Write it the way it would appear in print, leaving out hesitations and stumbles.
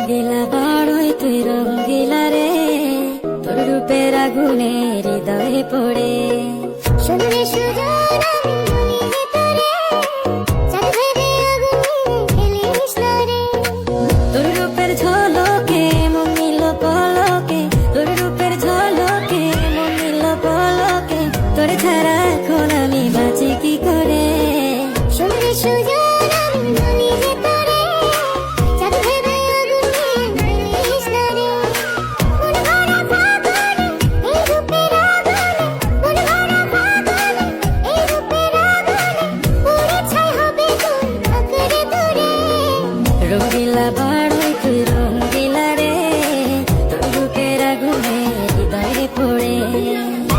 দিলা বড়ই তুই রঙ্গিলা রে, তোর রূপের আগুনে হৃদয়ে পড়ে। শুনলে সুজন আমি বলি যে তোরে, চাঁদ ভেবে আগুনে খেলিস না রে। তোর রূপের ঝড়